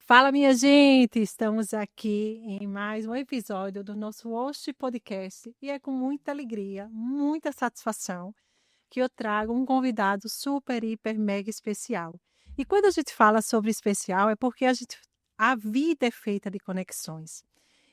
Fala, minha gente! Estamos aqui em mais um episódio do nosso Host Podcast e é com muita alegria, muita satisfação que eu trago um convidado super, hiper, mega especial. E quando a gente fala sobre especial é porque a vida é feita de conexões.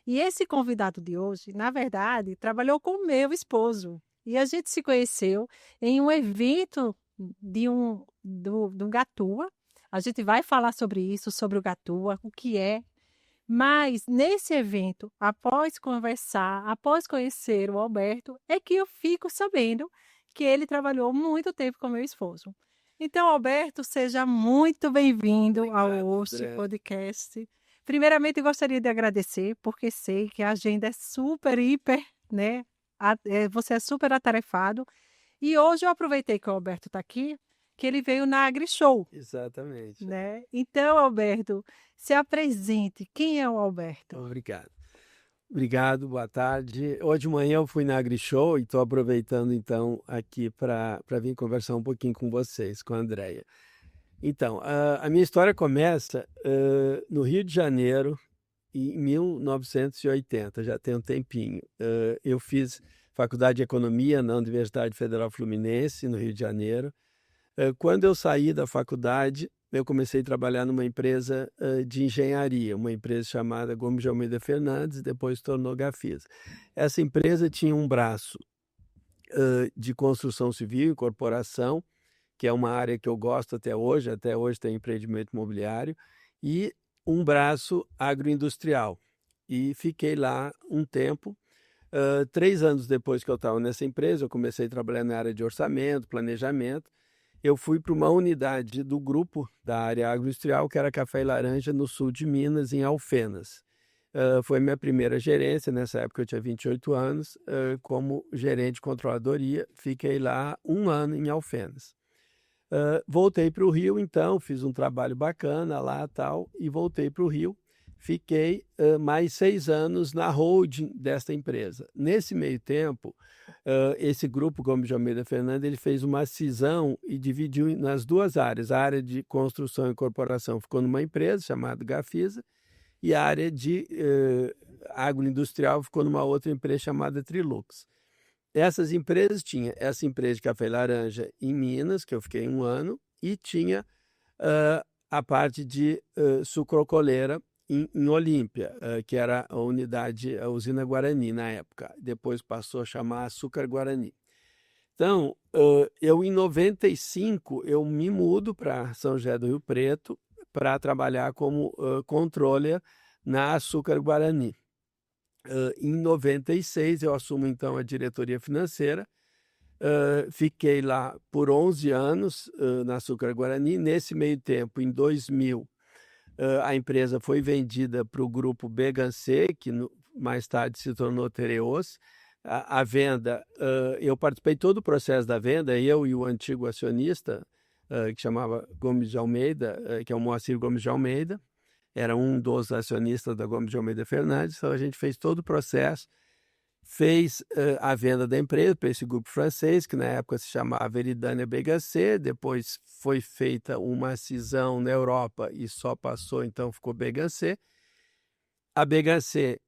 E esse convidado de hoje, na verdade, trabalhou com o meu esposo. E a gente se conheceu em um evento do Gatua. A gente vai falar sobre isso, sobre o Gatua, o que é. Mas nesse evento, após conversar, após conhecer o Alberto, é que eu fico sabendo que ele trabalhou muito tempo com meu esposo. Então, Alberto, seja muito bem-vindo ao Obrigado, Host André. Podcast. Primeiramente, gostaria de agradecer, porque sei que a agenda é super, hiper, né? Você é super atarefado. E hoje eu aproveitei que o Alberto está aqui, que ele veio na AgriShow, Exatamente. né? Então, Alberto, se apresente. Quem é o Alberto? Obrigado. Obrigado, boa tarde. Hoje de manhã eu fui na AgriShow e estou aproveitando então aqui para vir conversar um pouquinho com vocês, com a Andréia. Então, a minha história começa no Rio de Janeiro, em 1980, já tem um tempinho. Eu fiz faculdade de Economia na Universidade Federal Fluminense, no Rio de Janeiro. Quando eu saí da faculdade, eu comecei a trabalhar numa empresa de engenharia, uma empresa chamada Gomes de Almeida Fernandes, depois se tornou Gafisa. Essa empresa tinha um braço de construção civil e corporação, que é uma área que eu gosto até hoje tem empreendimento imobiliário, e um braço agroindustrial. E fiquei lá um tempo. 3 anos depois que eu estava nessa empresa, eu comecei a trabalhar na área de orçamento, planejamento. Eu fui para uma unidade do grupo da área agroindustrial, que era café e laranja, no sul de Minas, em Alfenas. Foi minha primeira gerência, nessa época eu tinha 28 anos, como gerente de controladoria. Fiquei lá um ano em Alfenas. Voltei para o Rio, então, fiz um trabalho bacana lá tal, e voltei para o Rio. Fiquei mais 6 anos na holding desta empresa. Nesse meio tempo, esse grupo Gomes de Almeida Fernandes, ele fez uma cisão e dividiu nas duas áreas. A área de construção e corporação ficou numa empresa chamada Gafisa, e a área de agroindustrial ficou numa outra empresa chamada Trilux. Essas empresas tinha essa empresa de café e laranja em Minas, que eu fiquei um ano, e tinha a parte de sucrocoleira em Olímpia, que era a unidade, a usina Guarani na época. Depois passou a chamar Açúcar Guarani. Então, eu em 95, eu me mudo para São José do Rio Preto para trabalhar como controller na Açúcar Guarani. Em 96, eu assumo então a diretoria financeira. Fiquei lá por 11 anos na Açúcar Guarani. Nesse meio tempo, em 2000, a empresa foi vendida para o grupo Begancê, que mais tarde se tornou Tereos. A venda, eu participei todo o processo da venda, eu e o antigo acionista, que chamava Gomes de Almeida, que é o Moacir Gomes de Almeida, era um dos acionistas da Gomes de Almeida Fernandes. Então a gente fez todo o processo, fez a venda da empresa para esse grupo francês, que na época se chamava Eridânia BHC. Depois foi feita uma cisão na Europa e só passou, então ficou BHC. A BHC,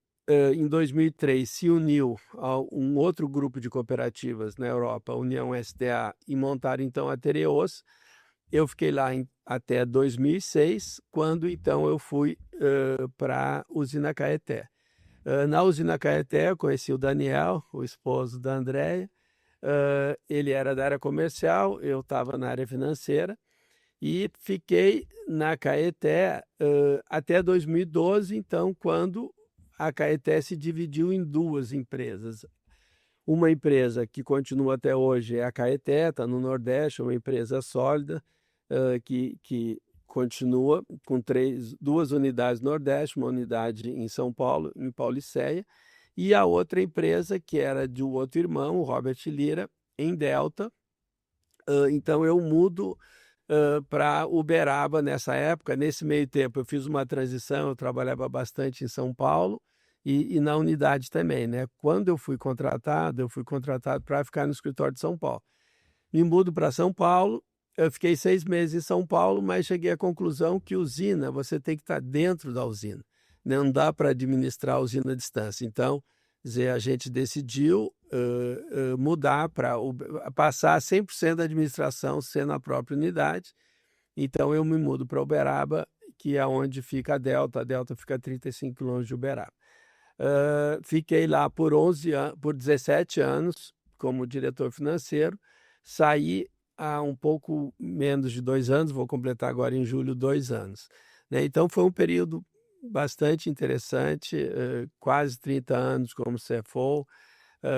em 2003, se uniu a um outro grupo de cooperativas na Europa, a União SDA, e montaram então a Tereos. Eu fiquei lá até 2006, quando então eu fui para a usina Caeté. Na usina Caeté, eu conheci o Daniel, o esposo da Andréia. Ele era da área comercial, eu estava na área financeira, e fiquei na Caeté até 2012, então, quando a Caeté se dividiu em duas empresas. Uma empresa que continua até hoje é a Caeté, está no Nordeste, uma empresa sólida, que continua com duas unidades no Nordeste, uma unidade em São Paulo, em Paulicéia, e a outra empresa que era de um outro irmão, o Robert Lira, em Delta. Então eu mudo para Uberaba nessa época. Nesse meio tempo eu fiz uma transição, eu trabalhava bastante em São Paulo e na unidade também, né? Quando eu fui contratado para ficar no escritório de São Paulo. Me mudo para São Paulo, eu fiquei 6 meses em São Paulo, mas cheguei à conclusão que usina, você tem que estar dentro da usina. Não dá para administrar a usina à distância. Então, quer dizer, a gente decidiu mudar para passar 100% da administração ser na própria unidade. Então, eu me mudo para Uberaba, que é onde fica a Delta. A Delta fica a 35 quilômetros de Uberaba. Fiquei lá por 17 anos como diretor financeiro. Saí há um pouco menos de 2 anos, vou completar agora em julho 2 anos. Né? Então, foi um período bastante interessante, quase 30 anos como CFO,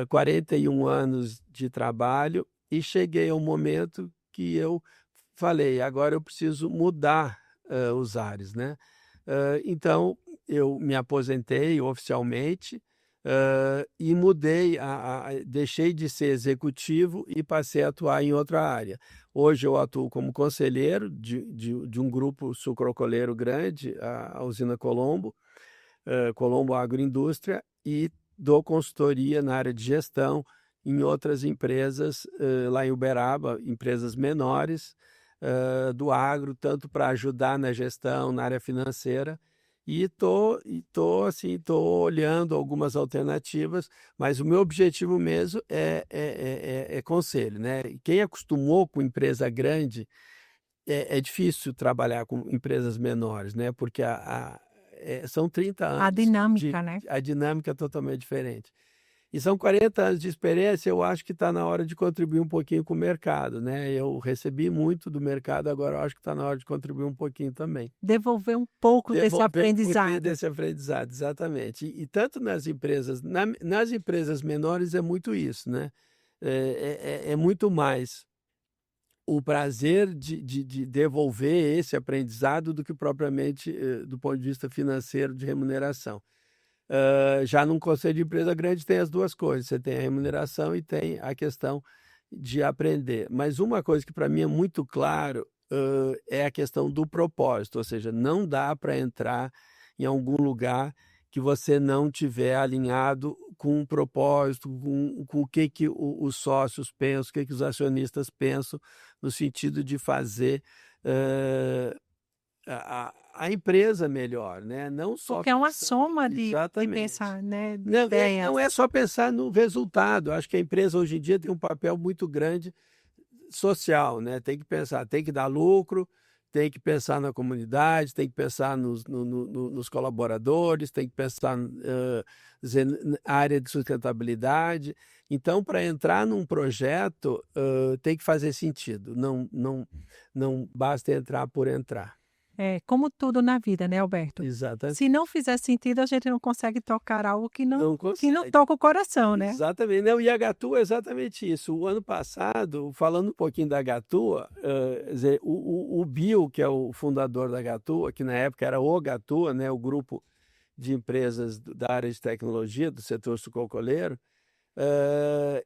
41 anos de trabalho, e cheguei a um momento que eu falei, agora eu preciso mudar os ares, né? Então, eu me aposentei oficialmente e mudei, deixei de ser executivo e passei a atuar em outra área. Hoje eu atuo como conselheiro de um grupo sucroalcooleiro grande, a usina Colombo, Colombo Agroindústria, e dou consultoria na área de gestão em outras empresas lá em Uberaba, empresas menores do agro, tanto para ajudar na gestão, na área financeira, e tô olhando algumas alternativas, mas o meu objetivo mesmo é conselho, né? Quem acostumou com empresa grande, é difícil trabalhar com empresas menores, né? Porque são 30 A anos dinâmica, né? a dinâmica é totalmente diferente. E são 40 anos de experiência, eu acho que está na hora de contribuir um pouquinho com o mercado, né? Eu recebi muito do mercado, agora eu acho que está na hora de contribuir um pouquinho também. Devolver um pouco desse Devolver um pouquinho aprendizado. desse aprendizado, exatamente. E tanto nas empresas, nas empresas menores é muito isso, né? É muito mais o prazer de devolver esse aprendizado do que propriamente do ponto de vista financeiro de remuneração. Já num conselho de empresa grande tem as duas coisas, você tem a remuneração e tem a questão de aprender. Mas uma coisa que para mim é muito claro é a questão do propósito, ou seja, não dá para entrar em algum lugar que você não tiver alinhado com um propósito, com o que os sócios pensam, o que os acionistas pensam, no sentido de fazer a empresa melhor, né? Não só Porque é uma pensar. soma de Exatamente. pensar, né? De Não ideias. é só pensar no resultado. Acho que a empresa hoje em dia tem um papel muito grande social, né? Tem que pensar, tem que dar lucro, tem que pensar na comunidade, tem que pensar nos colaboradores, tem que pensar na área de sustentabilidade. Então, para entrar num projeto, tem que fazer sentido. Não basta entrar por entrar. É, como tudo na vida, né, Alberto? Exatamente. Se não fizer sentido, a gente não consegue tocar algo que não Não consegue. toca o coração, né? Exatamente. Não, e a Gatua é exatamente isso. O ano passado, falando um pouquinho da Gatua, quer dizer, o Bill, que é o fundador da Gatua, que na época era o Gatua, né, o grupo de empresas da área de tecnologia, do setor sucroalcooleiro,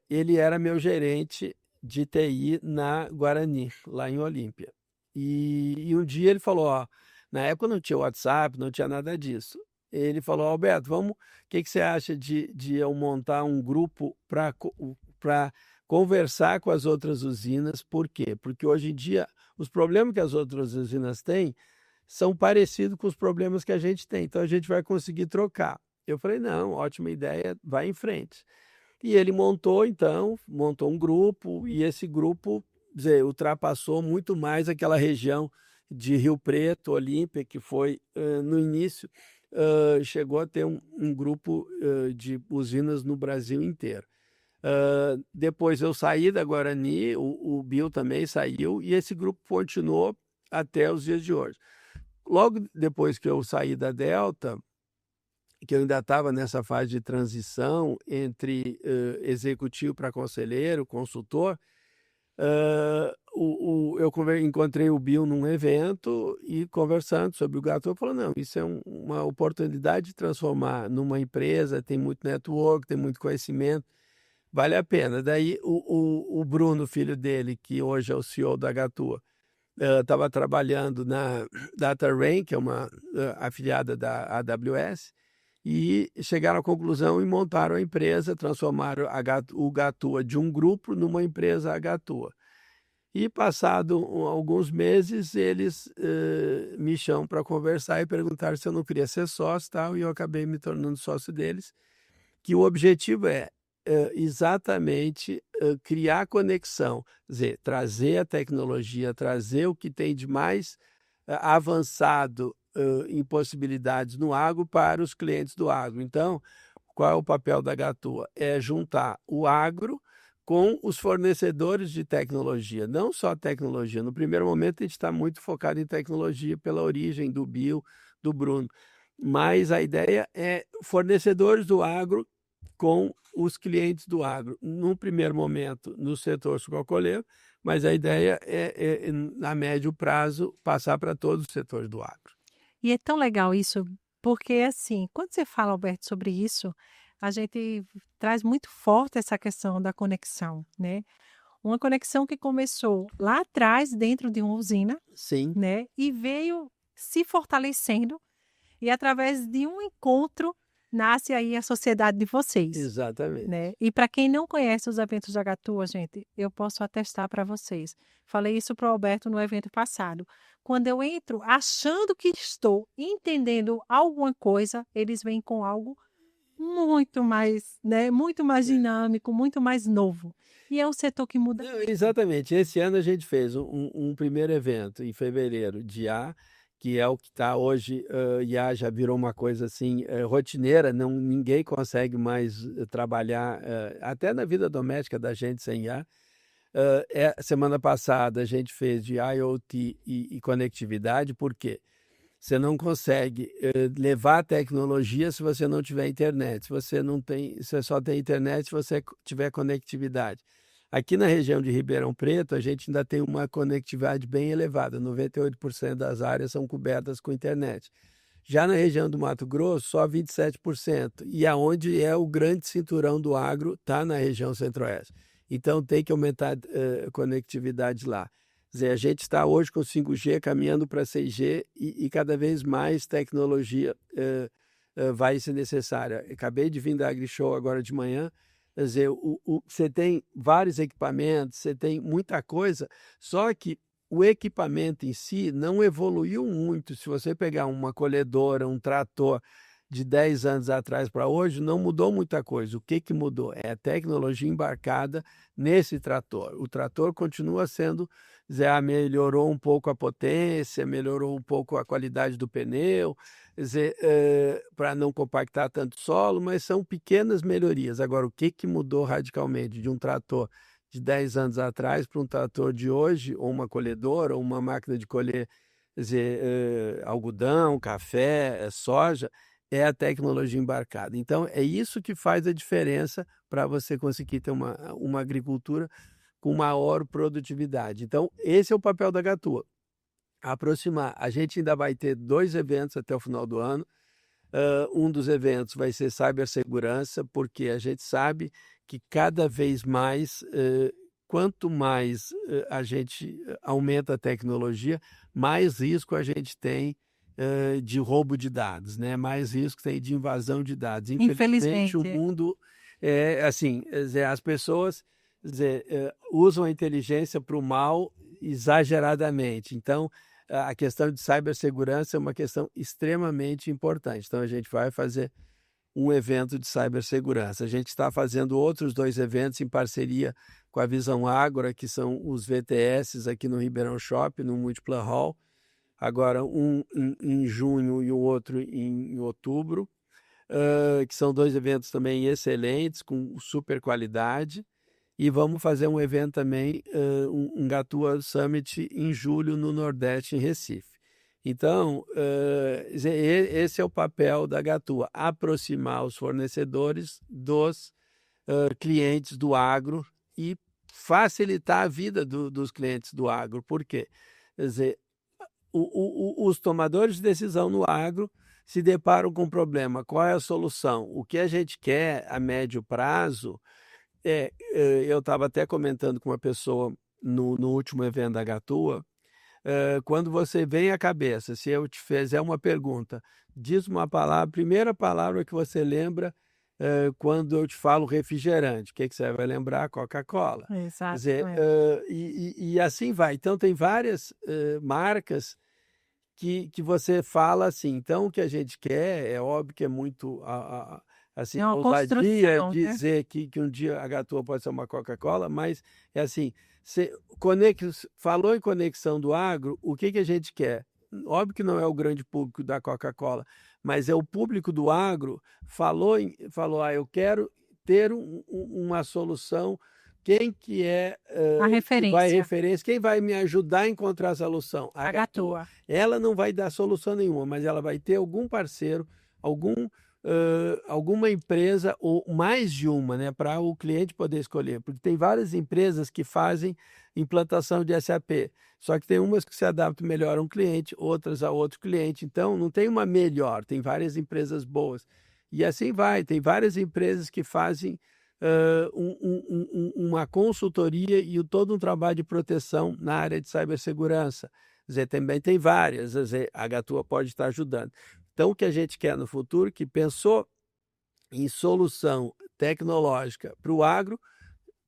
ele era meu gerente de TI na Guarani, lá em Olímpia. E um dia ele falou, ó, na época não tinha WhatsApp, não tinha nada disso. Ele falou, Alberto, o que você acha de eu montar um grupo para conversar com as outras usinas? Por quê? Porque hoje em dia os problemas que as outras usinas têm são parecidos com os problemas que a gente tem, então a gente vai conseguir trocar. Eu falei, não, ótima ideia, vai em frente. E ele montou um grupo, e esse grupo, dizer, ultrapassou muito mais aquela região de Rio Preto, Olímpia, que foi, no início, chegou a ter um grupo de usinas no Brasil inteiro. Depois eu saí da Guarani, o Bill também saiu, e esse grupo continuou até os dias de hoje. Logo depois que eu saí da Delta, que eu ainda estava nessa fase de transição entre executivo para conselheiro, consultor, eu encontrei o Bill num evento e conversando sobre o Gatua, falou, não, isso é uma oportunidade de transformar numa empresa, tem muito network, tem muito conhecimento, vale a pena. Daí o Bruno, filho dele, que hoje é o CEO da Gatua, estava trabalhando na DataRain, que é uma afiliada da AWS, e chegaram à conclusão e montaram a empresa, transformaram o Gatua de um grupo numa empresa Gatua. E passado alguns meses, eles me chamam para conversar e perguntaram se eu não queria ser sócio e tal, e eu acabei me tornando sócio deles, que o objetivo é exatamente criar conexão, quer dizer, trazer a tecnologia, trazer o que tem de mais avançado em possibilidades no agro para os clientes do agro. Então, qual é o papel da Gatua? É juntar o agro com os fornecedores de tecnologia, não só tecnologia. No primeiro momento, a gente está muito focado em tecnologia pela origem do Bill, do Bruno, mas a ideia é fornecedores do agro com os clientes do agro. Num primeiro momento, no setor sucrocoleiro, mas a ideia é, a médio prazo, passar para todos os setores do agro. E é tão legal isso, porque assim, quando você fala, Alberto, sobre isso, a gente traz muito forte essa questão da conexão, né? Uma conexão que começou lá atrás, dentro de uma usina, Sim, né? E veio se fortalecendo, e através de um encontro nasce aí a sociedade de vocês, exatamente. né? E para quem não conhece os eventos da Gatua, gente, eu posso atestar para vocês. Falei isso para o Alberto no evento passado. Quando eu entro achando que estou entendendo alguma coisa, eles vêm com algo muito mais, né, muito mais dinâmico, muito mais novo. E é um setor que muda Não, muito. exatamente. Esse ano a gente fez um primeiro evento em fevereiro de IA, que é o que está hoje. IA já virou uma coisa assim rotineira, não, ninguém consegue mais trabalhar, até na vida doméstica da gente sem IA. Semana passada a gente fez de IoT e conectividade, por quê? Você não consegue levar a tecnologia se você não tiver internet. Se você não tem, você só tem internet se você tiver conectividade. Aqui na região de Ribeirão Preto, a gente ainda tem uma conectividade bem elevada. 98% das áreas são cobertas com internet. Já na região do Mato Grosso, só 27%. E aonde é o grande cinturão do agro, está na região centro-oeste. Então tem que aumentar a conectividade lá. Quer dizer, a gente está hoje com 5G caminhando para 6G e cada vez mais tecnologia vai ser necessária. Acabei de vir da AgriShow agora de manhã. Quer dizer, você tem vários equipamentos, você tem muita coisa, só que o equipamento em si não evoluiu muito. Se você pegar uma colhedora, um trator de 10 anos atrás para hoje, não mudou muita coisa. O que mudou? É a tecnologia embarcada nesse trator. O trator continua sendo, melhorou um pouco a potência, melhorou um pouco a qualidade do pneu, para não compactar tanto solo, mas são pequenas melhorias. Agora, o que mudou radicalmente de um trator de 10 anos atrás para um trator de hoje, ou uma colhedora, ou uma máquina de colher, algodão, café, soja, é a tecnologia embarcada. Então, é isso que faz a diferença para você conseguir ter uma agricultura com maior produtividade. Então, esse é o papel da Gatua. Aproximar. A gente ainda vai ter 2 eventos até o final do ano. Um dos eventos vai ser cibersegurança, porque a gente sabe que cada vez mais, quanto mais a gente aumenta a tecnologia, mais risco a gente tem de roubo de dados, né? Mais risco tem de invasão de dados. Infelizmente, o Infelizmente. mundo é assim, as pessoas usam a inteligência para o mal exageradamente. Então, a questão de cibersegurança é uma questão extremamente importante. Então, a gente vai fazer um evento de cibersegurança. A gente está fazendo outros 2 eventos em parceria com a Visão Ágora, que são os VTS aqui no Ribeirão Shopping, no Multiplan Hall. Agora, um em junho e o outro em outubro, que são 2 eventos também excelentes, com super qualidade. E vamos fazer um evento também, um Gatua Summit em julho no Nordeste, em Recife. Então, esse é o papel da Gatua, aproximar os fornecedores dos clientes do agro e facilitar a vida dos clientes do agro. Por quê? Quer dizer, os tomadores de decisão no agro se deparam com um problema. Qual é a solução? O que a gente quer a médio prazo eu estava até comentando com uma pessoa no último evento da Gatua, quando você vem à cabeça, se eu te fizer uma pergunta, diz uma palavra, a primeira palavra que você lembra quando eu te falo refrigerante, o que você vai lembrar? Coca-Cola. Quer dizer, Exatamente. e assim vai. Então, tem várias marcas que você fala assim. Então, o que a gente quer, é óbvio que é muito assim, É uma ousadia construção, né? dizer que um dia a Gatua pode ser uma Coca-Cola, mas é assim, você falou em conexão do agro, o que a gente quer? Óbvio que não é o grande público da Coca-Cola, mas é o público do agro, falou, eu quero ter uma solução. Quem que é A que vai referência, referência, quem vai me ajudar a encontrar a solução? A a Gatua. Gatua. Ela não vai dar solução nenhuma, mas ela vai ter algum parceiro, alguma empresa, ou mais de uma, né, para o cliente poder escolher. Porque tem várias empresas que fazem implantação de SAP, só que tem umas que se adaptam melhor a um cliente, outras a outro cliente. Então, não tem uma melhor, tem várias empresas boas. E assim vai, tem várias empresas que fazem uma consultoria e todo um trabalho de proteção na área de cibersegurança. Quer dizer, também tem várias, quer dizer, a Gatua pode estar ajudando. Então, o que a gente quer no futuro, que pensou em solução tecnológica para o agro,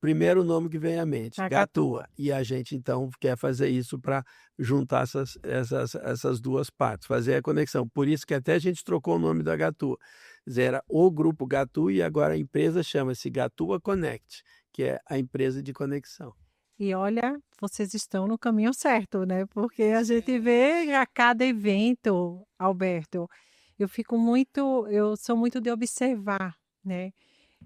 primeiro nome que vem à mente, A Gatua. Gatua. E a gente, então, quer fazer isso para juntar essas duas partes, fazer a conexão. Por isso que até a gente trocou o nome da Gatua. Quer dizer, era o grupo Gatua e agora a empresa chama-se Gatua Connect, que é a empresa de conexão. E olha, vocês estão no caminho certo, né? Porque a gente vê a cada evento, Alberto, eu sou muito de observar, né?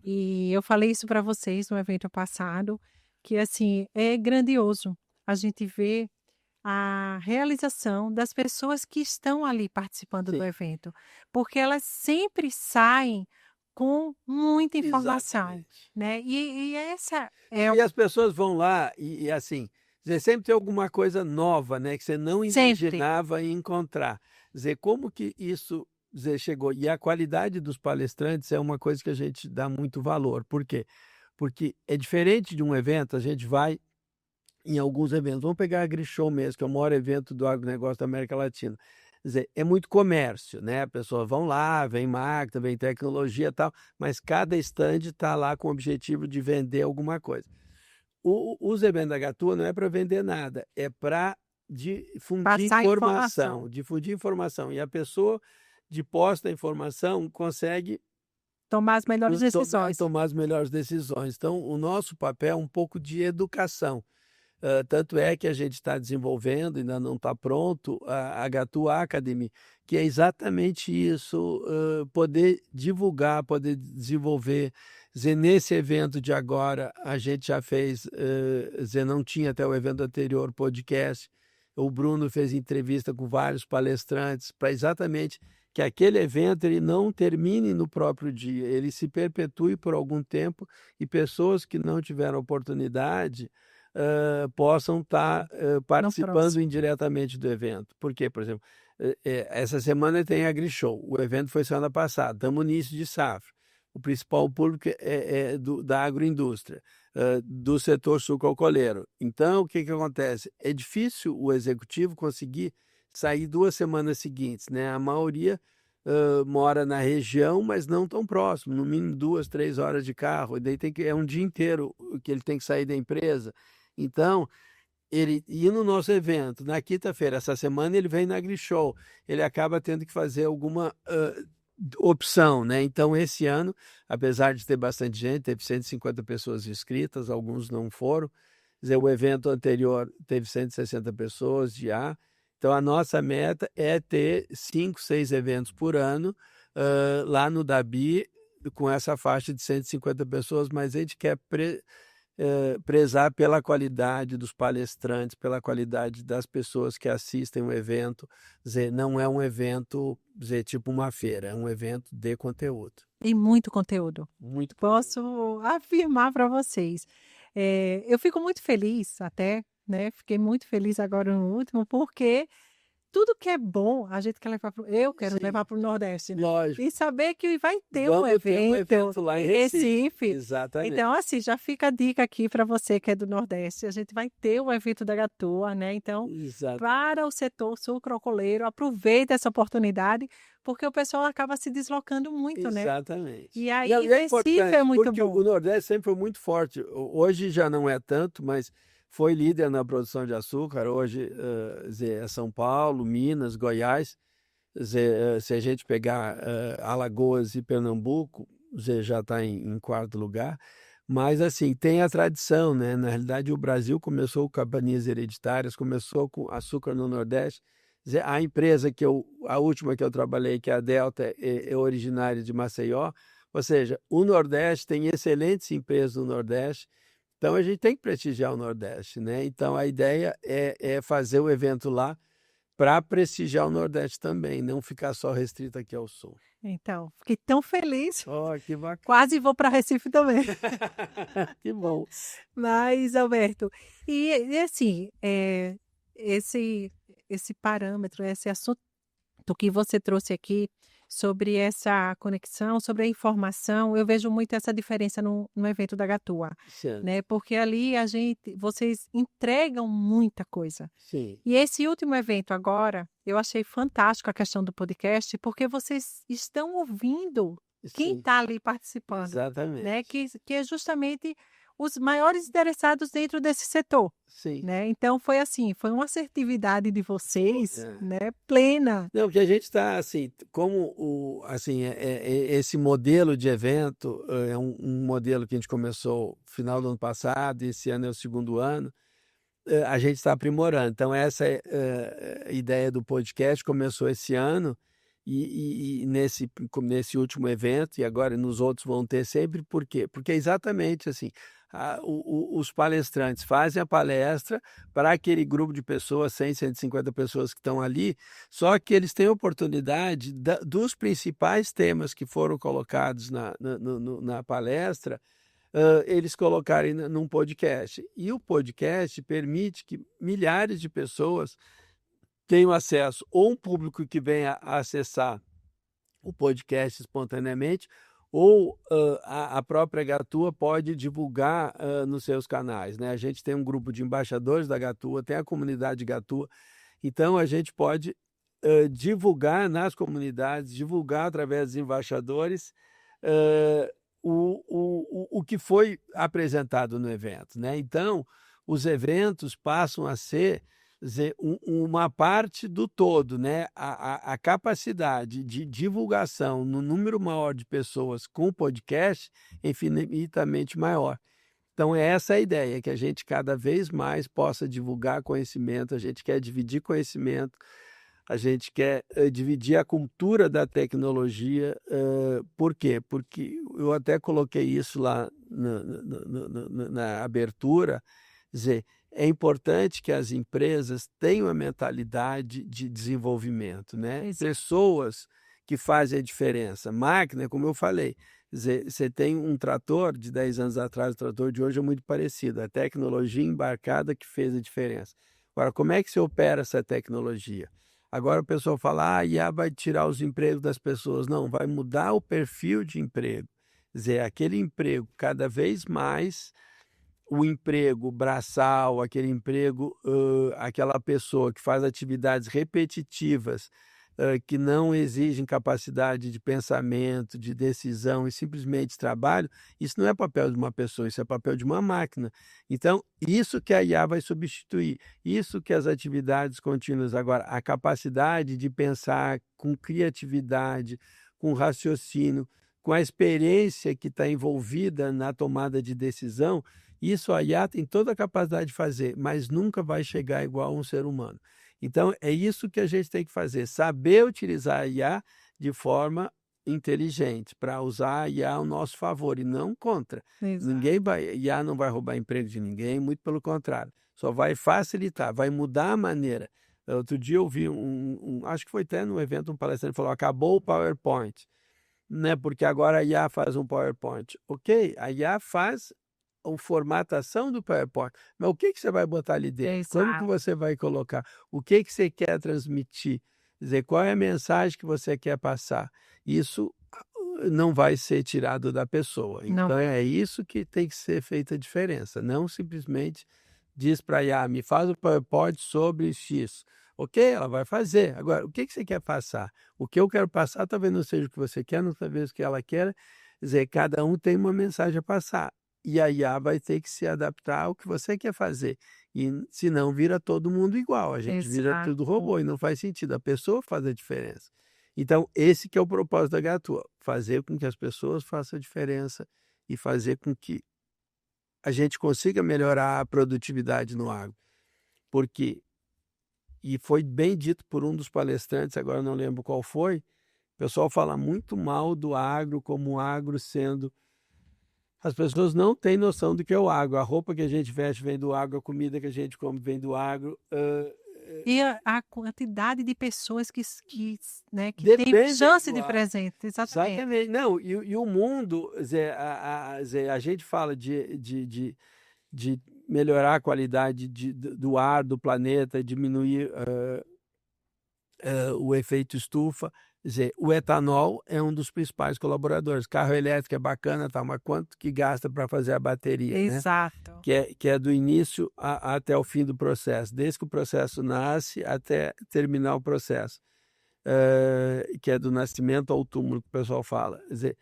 E eu falei isso para vocês no evento passado, que assim, é grandioso a gente ver a realização das pessoas que estão ali participando do Sim, evento, porque elas sempre saem com muita informação, exatamente. né? E essa é E as pessoas vão lá assim, dizer, sempre tem alguma coisa nova, né, que você não sempre. imaginava encontrar. Dizer, como que isso, dizer, chegou? E a qualidade dos palestrantes é uma coisa que a gente dá muito valor. Por quê? Porque é diferente de um evento, a gente vai em alguns eventos. Vamos pegar a AgriShow mesmo, que é o maior evento do agronegócio da América Latina. Quer dizer, é muito comércio, né? As pessoas vão lá, vem marca, vem tecnologia e tal, mas cada estande está lá com o objetivo de vender alguma coisa. Os eventos da Gatua não é para vender nada, é para difundir Passar informação. informação, difundir informação. E a pessoa de posse da informação consegue Tomar as melhores decisões. tomar as melhores decisões. Então, o nosso papel é um pouco de educação. Tanto é que a gente está desenvolvendo, ainda não está pronto, a Gatua Academy, que é exatamente isso, poder divulgar, poder desenvolver. Dizer, nesse evento de agora, a gente já fez, dizer, não tinha até o evento anterior podcast, o Bruno fez entrevista com vários palestrantes para exatamente que aquele evento ele não termine no próprio dia, ele se perpetue por algum tempo e pessoas que não tiveram oportunidade possam estar No participando próximo. indiretamente do evento. Por quê? Por exemplo, essa semana tem a AgriShow, o evento foi semana passada, estamos no início de safra. O principal público é da agroindústria, do setor sucroalcooleiro. Então, o que acontece? É difícil o executivo conseguir sair 2 semanas seguintes, né? A maioria mora na região, mas não tão próximo, no mínimo 2, 3 horas de carro, e daí é um dia inteiro que ele tem que sair da empresa. Então, ele ir no nosso evento, na quinta-feira, essa semana ele vem na AgriShow, ele acaba tendo que fazer alguma opção, né? Então, esse ano, apesar de ter bastante gente, teve 150 pessoas inscritas, alguns não foram. Quer dizer, o evento anterior teve 160 pessoas de A. Então, a nossa meta é ter 5, 6 eventos por ano lá no Dabi, com essa faixa de 150 pessoas, mas a gente quer prezar pela qualidade dos palestrantes, pela qualidade das pessoas que assistem o evento. Dizer, não é um evento, dizer, tipo uma feira, é um evento de conteúdo. Tem muito conteúdo. Muito Posso afirmar para vocês. Eu fico muito feliz até, né? Fiquei muito feliz agora no último, porque tudo que é bom, a gente quer levar eu quero Sim, levar para o Nordeste, né? lógico. E saber que vai ter um Vamos ter um evento evento lá em em Recife. Recife. Exatamente. Então, assim, já fica a dica aqui para você que é do Nordeste. A gente vai ter o evento da Gatua, né? Então, Exato. para o setor sucrocoleiro, aproveita essa oportunidade, porque o pessoal acaba se deslocando muito, né? Exatamente. E aí, Não, e é Recife é importante, muito porque bom. o Nordeste sempre foi muito forte. Hoje já não é tanto, mas foi líder na produção de açúcar. Hoje é São Paulo, Minas, Goiás. Se a gente pegar Alagoas e Pernambuco, já está em quarto lugar. Mas, assim, tem a tradição, né? Na realidade, o Brasil começou com companhias hereditárias, começou com açúcar no Nordeste. A empresa a última que eu trabalhei, que é a Delta, é originária de Maceió. Ou seja, o Nordeste tem excelentes empresas no Nordeste. Então, a gente tem que prestigiar o Nordeste, né? Então, a ideia é fazer o evento lá para prestigiar o Nordeste também, não ficar só restrito aqui ao Sul. Então, fiquei tão feliz. Oh, que bacana. Quase vou para Recife também. Que bom. Mas, Alberto, e assim, esse parâmetro, esse assunto que você trouxe aqui sobre essa conexão, sobre a informação, eu vejo muito essa diferença no evento da Gatua, Sim, né? Porque ali vocês entregam muita coisa. sim, E esse último evento agora, eu achei fantástico a questão do podcast, porque vocês estão ouvindo quem sim, está ali participando, né? exatamente. Que é justamente os maiores interessados dentro desse setor, Sim. né? Então foi assim, foi uma assertividade de vocês, É. né? Plena. Não, porque a gente está assim, como assim, esse modelo de evento é um modelo que a gente começou no final do ano passado, e esse ano é o segundo ano, a gente está aprimorando. Então, essa ideia do podcast começou esse ano e nesse último evento, e agora nos outros vão ter sempre. Por quê? Porque é exatamente assim, os palestrantes fazem a palestra para aquele grupo de pessoas, 100, 150 pessoas que estão ali, só que eles têm a oportunidade dos principais temas que foram colocados na palestra, eles colocarem num podcast. E o podcast permite que milhares de pessoas tenham acesso, ou um público que venha a acessar o podcast espontaneamente, ou a própria Gatua pode divulgar nos seus canais, né? A gente tem um grupo de embaixadores da Gatua, tem a comunidade Gatua, então a gente pode divulgar nas comunidades, divulgar através dos embaixadores o que foi apresentado no evento, né? Então, os eventos passam a ser, dizer, uma parte do todo, né? A capacidade de divulgação no número maior de pessoas com o podcast é infinitamente maior. Então, essa é a ideia, que a gente cada vez mais possa divulgar conhecimento, a gente quer dividir conhecimento, a gente quer dividir a cultura da tecnologia. Por quê? Porque eu até coloquei isso lá na abertura, dizer, é importante que as empresas tenham a mentalidade de desenvolvimento, né? Pessoas que fazem a diferença. Máquina, como eu falei, dizer, você tem um trator de 10 anos atrás, o trator de hoje é muito parecido, a tecnologia embarcada que fez a diferença. Agora, como é que se opera essa tecnologia? Agora o pessoal fala, a IA vai tirar os empregos das pessoas. Não, vai mudar o perfil de emprego. Quer dizer, aquele emprego, cada vez mais, o emprego braçal, aquele emprego, aquela pessoa que faz atividades repetitivas, que não exigem capacidade de pensamento, de decisão e simplesmente trabalho, isso não é papel de uma pessoa, isso é papel de uma máquina. Então, isso que a IA vai substituir, isso que as atividades contínuas agora, a capacidade de pensar com criatividade, com raciocínio, com a experiência que está envolvida na tomada de decisão, isso a IA tem toda a capacidade de fazer, mas nunca vai chegar igual a um ser humano. Então, é isso que a gente tem que fazer, saber utilizar a IA de forma inteligente, para usar a IA ao nosso favor e não contra. IA não vai roubar emprego de ninguém, muito pelo contrário, só vai facilitar, vai mudar a maneira. Outro dia eu vi acho que foi até no evento, um palestrante falou, acabou o PowerPoint, né? Porque agora a IA faz um PowerPoint. Ok, a IA faz a formatação do PowerPoint, mas o que você vai botar ali dentro? Como que Exato. você vai colocar? O que você quer transmitir? Quer dizer, qual é a mensagem que você quer passar? Isso não vai ser tirado da pessoa. Não Então, é isso que tem que ser feita a diferença. Não simplesmente diz para a IA, me faz o PowerPoint sobre X. Ok, ela vai fazer. Agora, o que você quer passar? O que eu quero passar talvez não seja o que você quer, não talvez o que ela quer. Quer dizer, cada um tem uma mensagem a passar. E a IA vai ter que se adaptar ao que você quer fazer. E senão vira todo mundo igual. A gente vira tudo exato. robô e não faz sentido. A pessoa faz a diferença. Então, esse que é o propósito da Gatua, fazer com que as pessoas façam a diferença e fazer com que a gente consiga melhorar a produtividade no agro. Porque, e foi bem dito por um dos palestrantes, agora não lembro qual foi, o pessoal fala muito mal do agro como o agro sendo... As pessoas não têm noção do que é o agro. A roupa que a gente veste vem do agro, a comida que a gente come vem do agro. E a quantidade de pessoas que tem Depende chance do de agro. presente, exatamente. Exatamente. Não, e o mundo, Zé, Zé, a gente fala de melhorar a qualidade do ar do planeta, diminuir o efeito estufa. Quer dizer, o etanol é um dos principais colaboradores. Carro elétrico é bacana, tá, mas quanto que gasta para fazer a bateria, né? Exato. Que é do início até o fim do processo, desde que o processo nasce até terminar o processo, que é do nascimento ao túmulo, que o pessoal fala. Quer dizer,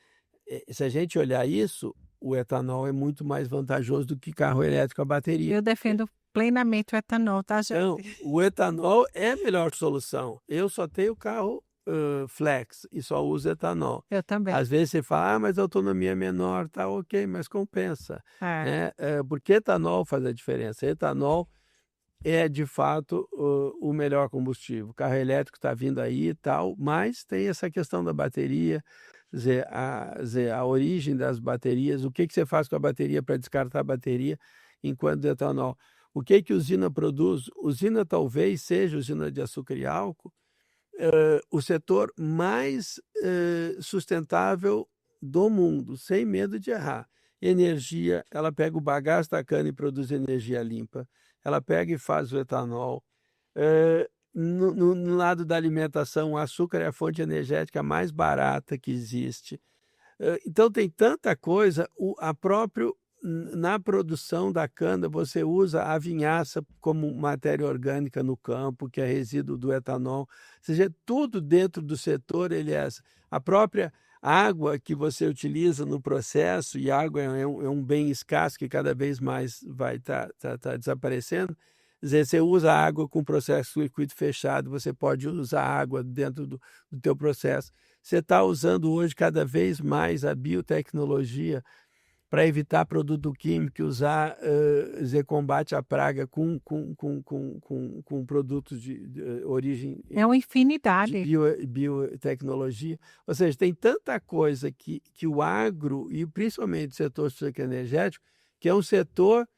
se a gente olhar isso, o etanol é muito mais vantajoso do que carro elétrico a bateria. Eu defendo plenamente o etanol, tá, Então, gente? o etanol é a melhor solução. Eu só tenho carro flex e só uso etanol. Eu também. Às vezes você fala, mas a autonomia é menor, tá ok, mas compensa, É. né? Porque etanol faz a diferença. Etanol é, de fato, o melhor combustível. O carro elétrico está vindo aí e tal, mas tem essa questão da bateria, quer dizer, a origem das baterias, o que você faz com a bateria para descartar a bateria enquanto do etanol. O que a usina produz? Usina talvez seja usina de açúcar e álcool, o setor mais sustentável do mundo, sem medo de errar. Energia, ela pega o bagaço da cana e produz energia limpa. Ela pega e faz o etanol. No lado da alimentação, o açúcar é a fonte energética mais barata que existe. Então, tem tanta coisa. Na produção da cana, você usa a vinhaça como matéria orgânica no campo, que é resíduo do etanol. Ou seja, tudo dentro do setor, a própria água que você utiliza no processo, e água é um bem escasso que cada vez mais vai estar desaparecendo. Quer dizer, você usa água com processo circuito fechado, você pode usar água dentro do teu processo. Você está usando hoje cada vez mais a biotecnologia para evitar produto químico, usar combate à praga com produtos de origem É uma de infinidade. biotecnologia. Ou seja, tem tanta coisa que o agro, e principalmente o setor energético, que é um setor,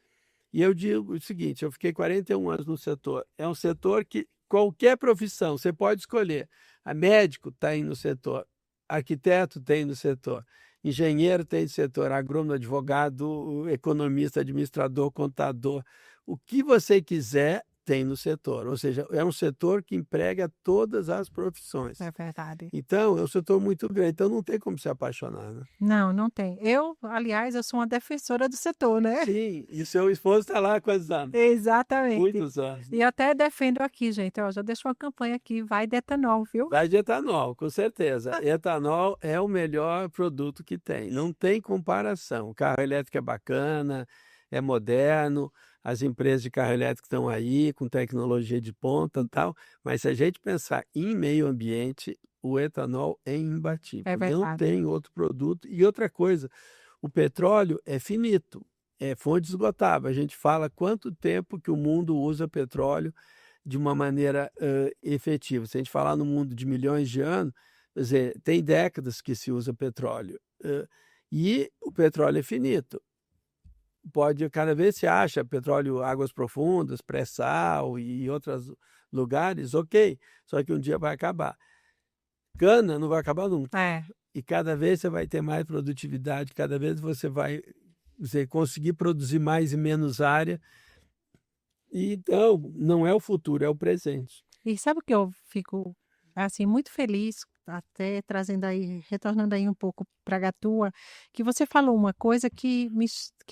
e eu digo o seguinte, eu fiquei 41 anos no setor, é um setor que qualquer profissão, você pode escolher. A médico está aí no setor, arquiteto tem no setor, engenheiro tem no setor, agrônomo, advogado, economista, administrador, contador. O que você quiser tem no setor. Ou seja, é um setor que emprega todas as profissões. É verdade. Então, é um setor muito grande. Então, não tem como se apaixonar, né? Não, não tem. Aliás, eu sou uma defensora do setor, né? Sim, e o seu esposo está lá há quantos anos? Exatamente. Muitos anos. E até defendo aqui, gente, ó, já deixo uma campanha aqui, vai de etanol, viu? Vai de etanol, com certeza. Etanol é o melhor produto que tem. Não tem comparação. O carro elétrico é bacana, é moderno, as empresas de carro elétrico estão aí com tecnologia de ponta e tal, mas se a gente pensar em meio ambiente, o etanol é imbatível. É Não verdade. tem outro produto. E outra coisa, o petróleo é finito, é fonte esgotável. A gente fala quanto tempo que o mundo usa petróleo de uma maneira efetiva. Se a gente falar no mundo de milhões de anos, quer dizer, tem décadas que se usa petróleo. E o petróleo é finito. Cada vez se acha petróleo, águas profundas, pré-sal e outros lugares, ok. Só que um dia vai acabar. Cana não vai acabar nunca. É. E cada vez você vai ter mais produtividade, cada vez você vai você conseguir produzir mais e menos área. E, então, não é o futuro, é o presente. E sabe o que eu fico assim muito feliz, até trazendo aí, retornando aí um pouco para a Gatua, que você falou uma coisa que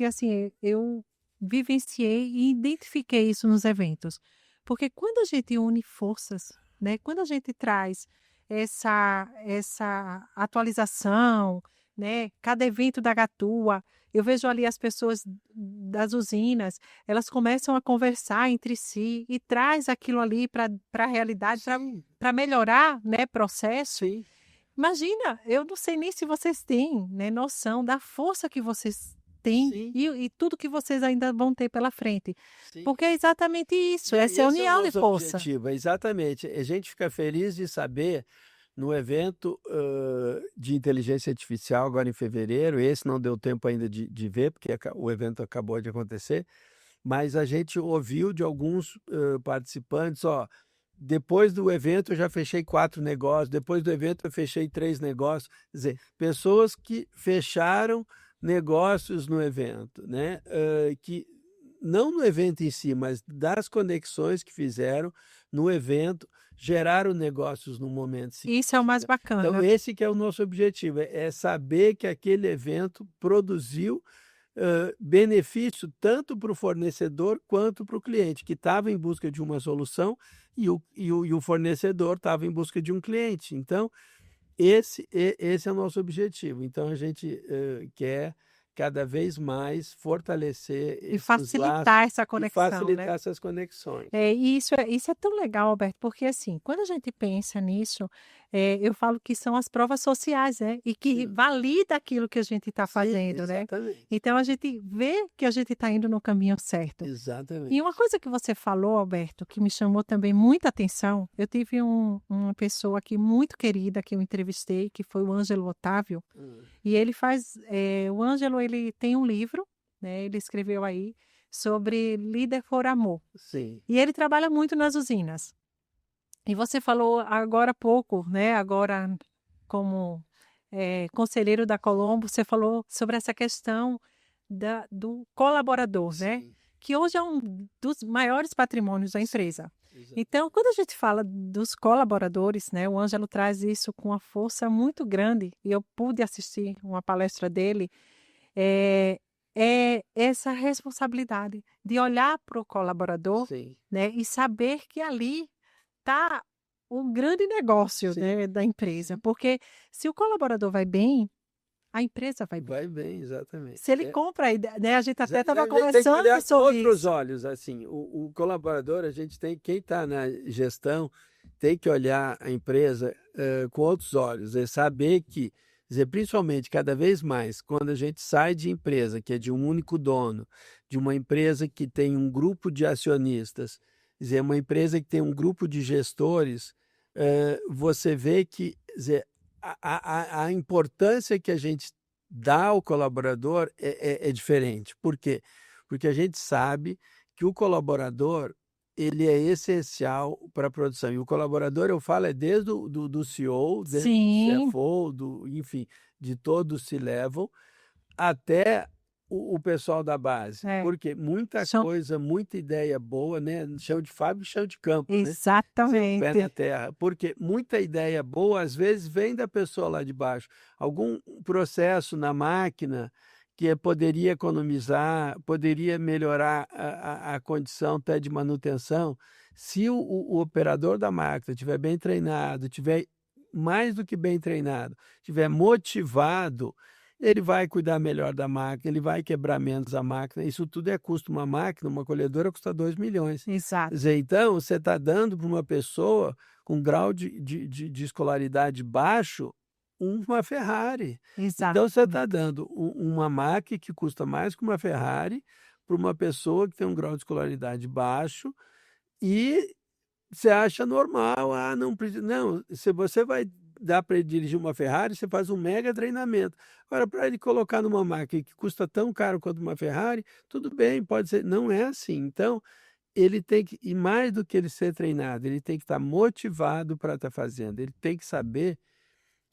assim eu vivenciei e identifiquei isso nos eventos, porque quando a gente une forças, né? Quando a gente traz essa atualização, né? Cada evento da Gatua, eu vejo ali as pessoas das usinas, elas começam a conversar entre si e traz aquilo ali para a realidade, Sim, para melhorar, né, processo. sim, Imagina, eu não sei nem se vocês têm, né, noção da força que vocês têm sim, e tudo que vocês ainda vão ter pela frente. sim. Porque é exatamente isso, E essa é a esse é o união de nosso força. objetivo, exatamente. A gente fica feliz de saber no evento de inteligência artificial, agora em fevereiro, esse não deu tempo ainda de ver, porque o evento acabou de acontecer, mas a gente ouviu de alguns participantes, ó, depois do evento eu já fechei 4 negócios, depois do evento eu fechei 3 negócios, quer dizer, pessoas que fecharam negócios no evento, né? Que não no evento em si, mas das conexões que fizeram no evento, geraram negócios no momento Isso é o seguinte, mais né? Então, bacana. esse que é o nosso objetivo, é saber que aquele evento produziu benefício tanto para o fornecedor quanto para o cliente, que estava em busca de uma solução e o fornecedor estava em busca de um cliente. Então, esse é o nosso objetivo. Então, a gente quer cada vez mais fortalecer E esses laços facilitar essa e conexão, né? facilitar essas conexões. E isso é tão legal, Alberto, porque assim, quando a gente pensa nisso, eu falo que são as provas sociais, né? E que Sim, valida aquilo que a gente está sim, fazendo, né? exatamente. Então a gente vê que a gente está indo no caminho certo. E uma Exatamente. coisa que você falou, Alberto, que me chamou também muita atenção, eu tive uma pessoa aqui muito querida que eu entrevistei, que foi o Ângelo Otávio, Hum, e ele o Ângelo, ele tem um livro, né? Ele escreveu aí sobre líder por amor. Sim, E ele trabalha muito nas usinas. E você falou agora há pouco, né? Agora, como conselheiro da Colombo, você falou sobre essa questão do colaborador, né? sim, Que hoje é um dos maiores patrimônios da sim, empresa. exato. Então, quando a gente fala dos colaboradores, né? O Ângelo traz isso com uma força muito grande. E eu pude assistir uma palestra dele. É, é essa responsabilidade de olhar para o colaborador, Sim, né, e saber que ali está o grande negócio, sim, né, da empresa, sim. porque se o colaborador vai bem, a empresa vai bem. Vai bem, exatamente. Se ele compra a ideia, né, a gente até estava A gente tem que conversando olhar com sobre outros isso. olhos, assim, o colaborador, a gente tem, quem está na gestão, tem que olhar a empresa com outros olhos, é saber que, quer dizer, principalmente cada vez mais, quando a gente sai de empresa, que é de um único dono, de uma empresa que tem um grupo de acionistas, quer dizer, uma empresa que tem um grupo de gestores, você vê que, quer dizer, a importância que a gente dá ao colaborador é diferente. Por quê? Porque a gente sabe que o colaborador ele é essencial para a produção. E o colaborador, eu falo, é desde do CEO, desde o Sim, CFO, enfim, de todos se levam, até o pessoal da base. é, Porque muita são, coisa, muita ideia boa, né? Chão de fábrica e chão de campo, né? Dizer, o pé na exatamente, terra. Porque muita ideia boa, às vezes, vem da pessoa lá de baixo. Algum processo na máquina que poderia economizar, poderia melhorar a condição até de manutenção. Se o operador da máquina estiver bem treinado, tiver mais do que bem treinado, estiver motivado, ele vai cuidar melhor da máquina, ele vai quebrar menos a máquina. Isso tudo é custo. Uma máquina, uma colhedora custa 2 milhões. Quer exato, dizer, então, você está dando para uma pessoa com grau de escolaridade baixo uma Ferrari. exato. Então, você está dando uma máquina que custa mais que uma Ferrari para uma pessoa que tem um grau de escolaridade baixo e você acha normal, não precisa. Não, se você vai dar para ele dirigir uma Ferrari, você faz um mega treinamento. Agora, para ele colocar numa máquina que custa tão caro quanto uma Ferrari, tudo bem, pode ser. Não é assim. Então, ele tem que, e mais do que ele ser treinado, ele tem que estar motivado para estar fazendo. Ele tem que saber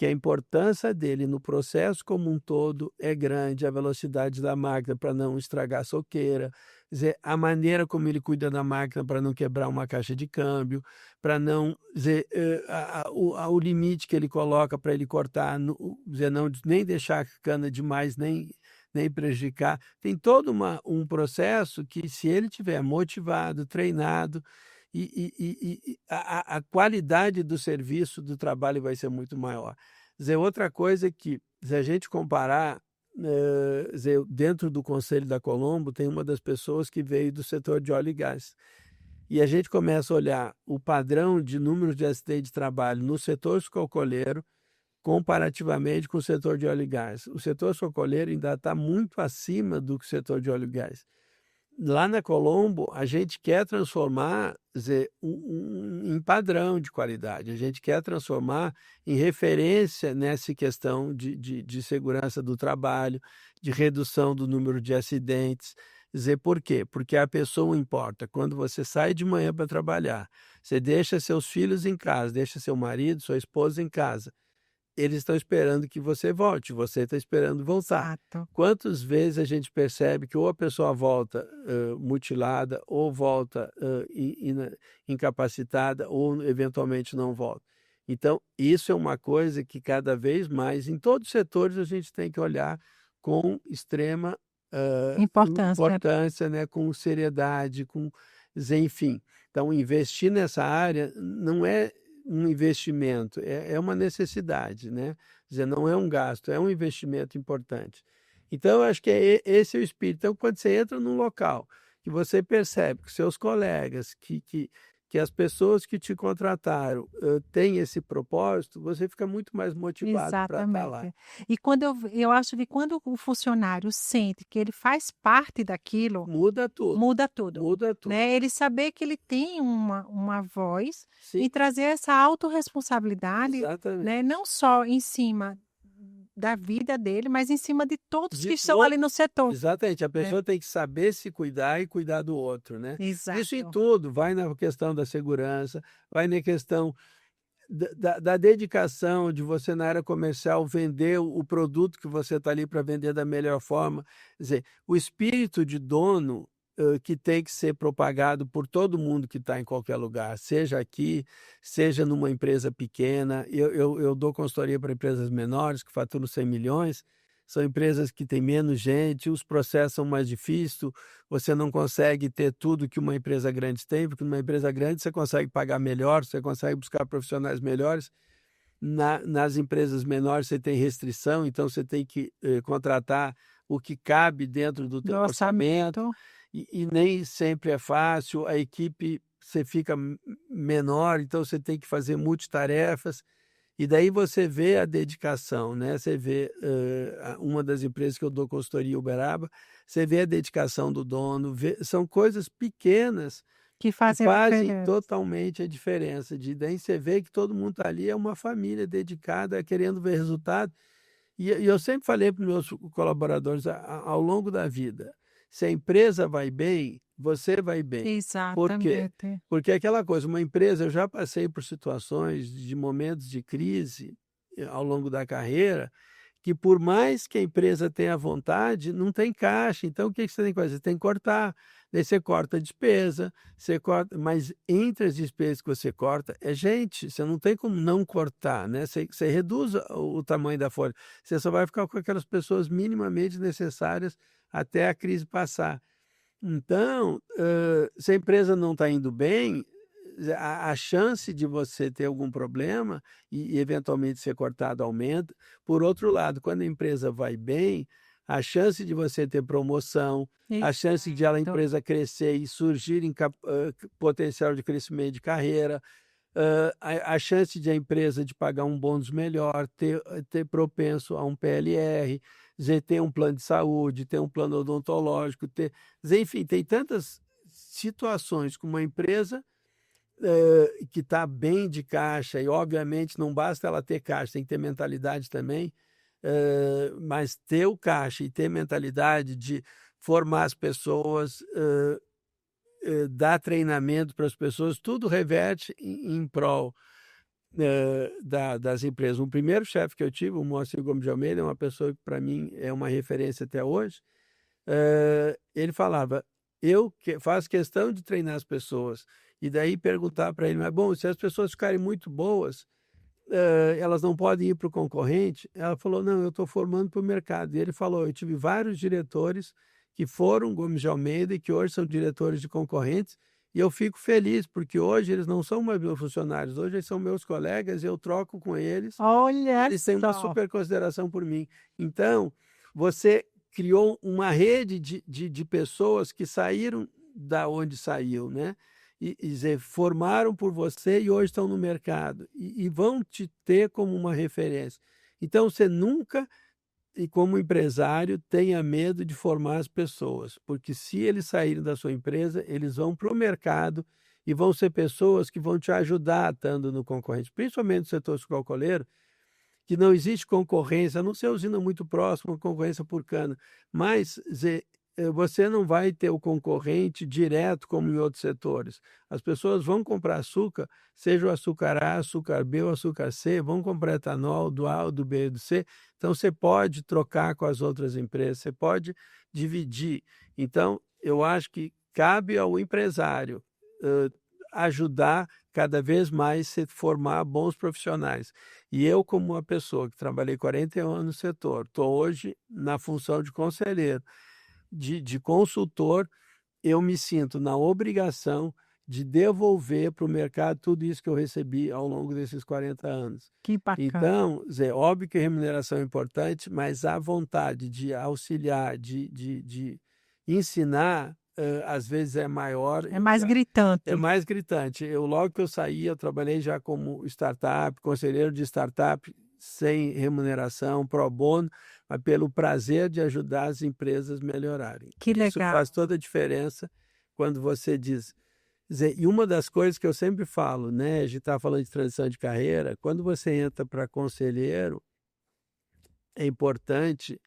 que a importância dele no processo como um todo é grande, a velocidade da máquina para não estragar a soqueira, quer dizer, a maneira como ele cuida da máquina para não quebrar uma caixa de câmbio, para não, quer dizer, o limite que ele coloca para ele cortar, quer dizer, não, nem deixar a cana demais, nem prejudicar. Tem todo um processo que, se ele tiver motivado, treinado, a qualidade do serviço, do trabalho vai ser muito maior. Quer dizer, outra coisa é que, se a gente comparar, quer dizer, dentro do Conselho da Colombo, tem uma das pessoas que veio do setor de óleo e gás. E a gente começa a olhar o padrão de número de acidentes de trabalho no setor sucroalcooleiro, comparativamente com o setor de óleo e gás. O setor sucroalcooleiro ainda está muito acima do que o setor de óleo e gás. Lá na Colombo, a gente quer transformar, quer dizer, em padrão de qualidade, a gente quer transformar em referência nessa questão de segurança do trabalho, de redução do número de acidentes. Quer dizer, por quê? Porque a pessoa importa. Quando você sai de manhã para trabalhar, você deixa seus filhos em casa, deixa seu marido, sua esposa em casa. Eles estão esperando que você volte, você está esperando voltar. Exato. Quantas vezes a gente percebe que ou a pessoa volta mutilada, ou volta incapacitada, ou eventualmente não volta? Então, isso é uma coisa que cada vez mais, em todos os setores, a gente tem que olhar com extrema importância, né? Com seriedade, enfim. Então, investir nessa área não é um investimento, é uma necessidade, né? Quer dizer, não é um gasto, é um investimento importante. Então, eu acho que esse é o espírito. Então, quando você entra num local que você percebe que seus colegas, que as pessoas que te contrataram têm esse propósito, você fica muito mais motivado para estar lá. Exatamente. E quando eu acho que quando o funcionário sente que ele faz parte daquilo, Muda tudo, muda tudo, muda tudo. né? Ele saber que ele tem uma voz Sim, e trazer essa autorresponsabilidade, exatamente. né? Não só em cima da vida dele, mas em cima de todos De que estão todo, ali no setor, exatamente. A né? pessoa tem que saber se cuidar e cuidar do outro, né? Isso em Exato. tudo, vai na questão da segurança, vai na questão da dedicação de você, na área comercial, vender o produto que você está ali para vender da melhor forma. Quer dizer, o espírito de dono que tem que ser propagado por todo mundo que está em qualquer lugar, seja aqui, seja numa empresa pequena. Eu dou consultoria para empresas menores que faturam 100 milhões, são empresas que têm menos gente, os processos são mais difíceis, você não consegue ter tudo que uma empresa grande tem, porque numa empresa grande você consegue pagar melhor, você consegue buscar profissionais melhores. Nas empresas menores você tem restrição, então você tem que contratar o que cabe dentro do teu Do orçamento, orçamento. e nem sempre é fácil, a equipe você fica menor, então você tem que fazer multitarefas. E daí você vê a dedicação, né? Você vê uma das empresas que eu dou consultoria, Uberaba, você vê a dedicação do dono, são coisas pequenas Que que fazem a fazem diferença. totalmente a diferença. Daí você vê que todo mundo está ali, é uma família dedicada, querendo ver resultado. E eu sempre falei para os meus colaboradores ao longo da vida, se a empresa vai bem, você vai bem. Por quê? Exatamente. Porque aquela coisa, uma empresa, eu já passei por situações de momentos de crise ao longo da carreira, que por mais que a empresa tenha vontade, não tem caixa. Então, o que você tem que fazer? Você tem que cortar. Daí você corta a despesa, você corta, mas entre as despesas que você corta, é gente, você não tem como não cortar, né? Você reduz o tamanho da folha, você só vai ficar com aquelas pessoas minimamente necessárias até a crise passar. Então, se a empresa não está indo bem, a chance de você ter algum problema e eventualmente ser cortado aumenta. Por outro lado, quando a empresa vai bem, a chance de você ter promoção, a chance de a Exato. empresa crescer e surgir em potencial de crescimento de carreira, a chance de a empresa de pagar um bônus melhor, ter propenso a um PLR, ter um plano de saúde, ter um plano odontológico, enfim, tem tantas situações com uma empresa que está bem de caixa, e obviamente não basta ela ter caixa, tem que ter mentalidade também, mas ter o caixa e ter mentalidade de formar as pessoas, dar treinamento para as pessoas, tudo reverte em prol das empresas. O primeiro chefe que eu tive, o Moacir Gomes de Almeida, é uma pessoa que para mim é uma referência até hoje. Ele falava, faço questão de treinar as pessoas. E daí perguntar para ele, mas bom, se as pessoas ficarem muito boas, elas não podem ir para o concorrente? Ela falou, não, eu estou formando para o mercado. E ele falou, eu tive vários diretores que foram Gomes de Almeida e que hoje são diretores de concorrentes, e eu fico feliz, porque hoje eles não são mais meus funcionários, hoje eles são meus colegas, eu troco com eles, Olha eles têm uma só. super consideração por mim. Então, você criou uma rede de pessoas que saíram da onde saiu, né? E formaram por você e hoje estão no mercado e vão te ter como uma referência. Então, você nunca, e como empresário, tenha medo de formar as pessoas, porque se eles saírem da sua empresa, eles vão para o mercado e vão ser pessoas que vão te ajudar estando no concorrente, principalmente no setor sucroalcooleiro, que não existe concorrência, a não ser usina muito próxima, concorrência por cana, mas você não vai ter o concorrente direto como em outros setores. As pessoas vão comprar açúcar, seja o açúcar A, açúcar B ou açúcar C, vão comprar etanol do A, do B e do C. Então, você pode trocar com as outras empresas, você pode dividir. Então, eu acho que cabe ao empresário ajudar cada vez mais a formar bons profissionais. E eu, como uma pessoa que trabalhei 41 anos no setor, estou hoje na função de conselheiro, de consultor, eu me sinto na obrigação de devolver para o mercado tudo isso que eu recebi ao longo desses 40 anos. Que bacana. Então, Zé, óbvio que a remuneração é importante, mas a vontade de auxiliar, de ensinar, às vezes é maior. É mais gritante. É mais gritante. Logo que eu saí, eu trabalhei já como startup, conselheiro de startup, sem remuneração, pro bono, mas pelo prazer de ajudar as empresas a melhorarem. Que legal. Isso faz toda a diferença quando você diz. E uma das coisas que eu sempre falo, né? A gente está falando de transição de carreira, quando você entra para conselheiro, é importante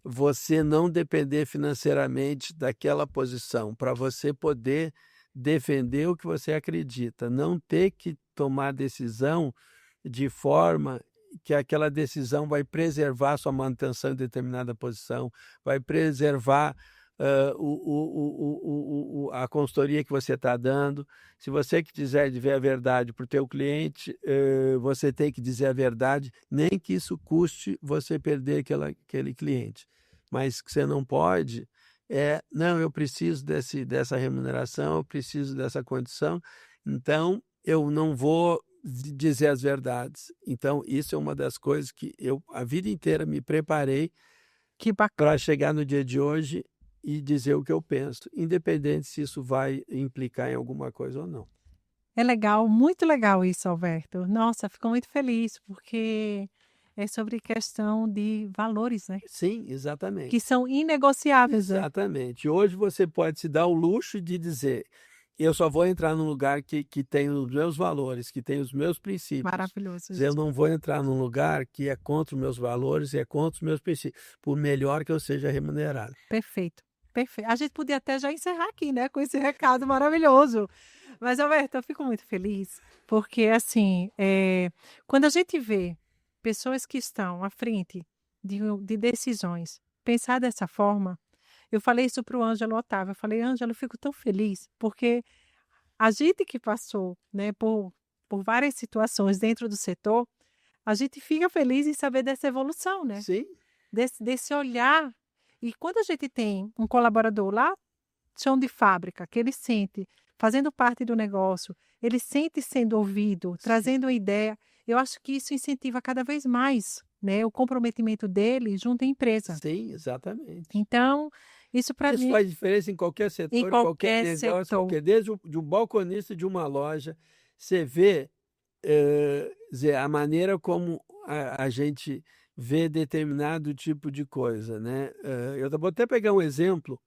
você não depender financeiramente daquela posição, para você poder defender o que você acredita, não ter que tomar decisão de forma que aquela decisão vai preservar sua manutenção em determinada posição, vai preservar a consultoria que você está dando. Se você quiser dizer a verdade para o teu cliente, você tem que dizer a verdade, nem que isso custe você perder aquele cliente. Mas que você não pode não, eu preciso dessa remuneração, eu preciso dessa condição, então eu não vou dizer as verdades. Então, isso é uma das coisas que eu, a vida inteira, me preparei para chegar no dia de hoje e dizer o que eu penso, independente se isso vai implicar em alguma coisa ou não. É legal, muito legal isso, Alberto. Nossa, fico muito feliz, porque é sobre questão de valores, né? Sim, exatamente. Que são inegociáveis, né? Exatamente. Hoje você pode se dar o luxo de dizer, eu só vou entrar num lugar que tem os meus valores, que tem os meus princípios. Maravilhoso Eu isso. não vou entrar num lugar que é contra os meus valores e é contra os meus princípios, por melhor que eu seja remunerado. Perfeito, perfeito. A gente podia até já encerrar aqui, né, com esse recado maravilhoso. Mas, Alberto, eu fico muito feliz, porque, assim, quando a gente vê pessoas que estão à frente de decisões pensar dessa forma, eu falei isso para o Ângelo Otávio, eu falei, Ângelo, eu fico tão feliz, porque a gente que passou, né, por várias situações dentro do setor, a gente fica feliz em saber dessa evolução, né? Sim. Desse olhar. E quando a gente tem um colaborador lá, chão de fábrica, que ele sente, fazendo parte do negócio, ele sente sendo ouvido, trazendo uma ideia, eu acho que isso incentiva cada vez mais, né, o comprometimento dele junto à empresa. Sim, exatamente. Então, isso para Isso mim, faz diferença em qualquer setor, em qualquer negócio, setor. porque desde de um balconista de uma loja, você vê a maneira como a gente vê determinado tipo de coisa, né? Eu vou até pegar um exemplo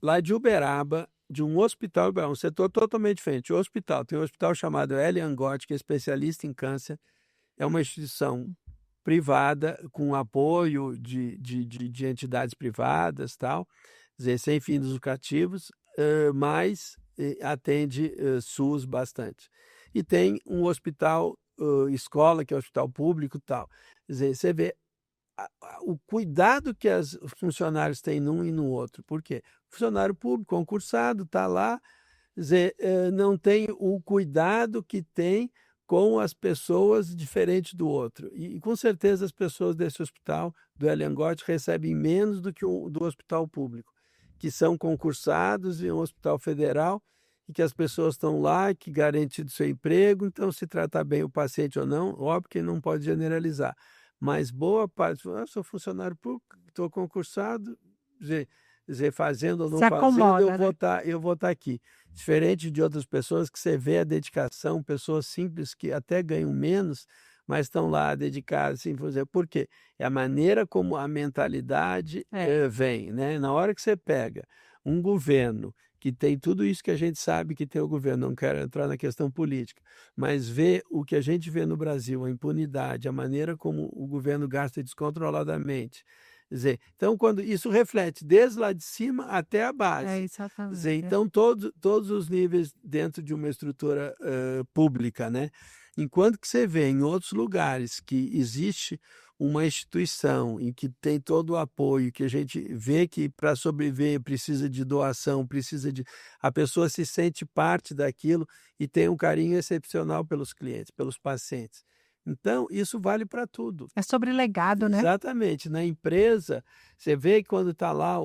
lá de Uberaba, de um hospital, um setor totalmente diferente. O hospital, tem um hospital chamado L. Angotti, que é especialista em câncer, é uma instituição privada, com apoio de entidades privadas, tal, dizer, sem fins lucrativos, mas atende SUS bastante. e tem um hospital, escola, que é o hospital público e tal. Quer dizer, você vê o cuidado que os funcionários têm num e no outro. Por quê? Funcionário público, concursado, está lá, quer dizer, não tem o cuidado que tem com as pessoas diferente do outro. E com certeza as pessoas desse hospital, do Eliangote, recebem menos do que o do hospital público, que são concursados em um hospital federal, e que as pessoas estão lá, que garantido seu emprego, então se tratar bem o paciente ou não, óbvio que não pode generalizar. Mas boa parte, sou funcionário público, estou concursado, fazendo ou não Se fazendo, acomoda, né? eu vou estar aqui. Diferente de outras pessoas que você vê a dedicação, pessoas simples que até ganham menos, mas estão lá dedicadas, assim, por quê? É a maneira como a mentalidade vem, né? Na hora que você pega um governo que tem tudo isso que a gente sabe que tem o governo, não quero entrar na questão política, mas vê o que a gente vê no Brasil, a impunidade, a maneira como o governo gasta descontroladamente. Quer dizer, então, quando isso reflete desde lá de cima até a base. Quer Exatamente. dizer, então, todos os níveis dentro de uma estrutura pública, né? Enquanto que você vê em outros lugares que existe uma instituição em que tem todo o apoio, que a gente vê que para sobreviver precisa de doação, a pessoa se sente parte daquilo e tem um carinho excepcional pelos clientes, pelos pacientes. Então, isso vale para tudo. É sobre legado, né? Exatamente. Na empresa, você vê que quando está lá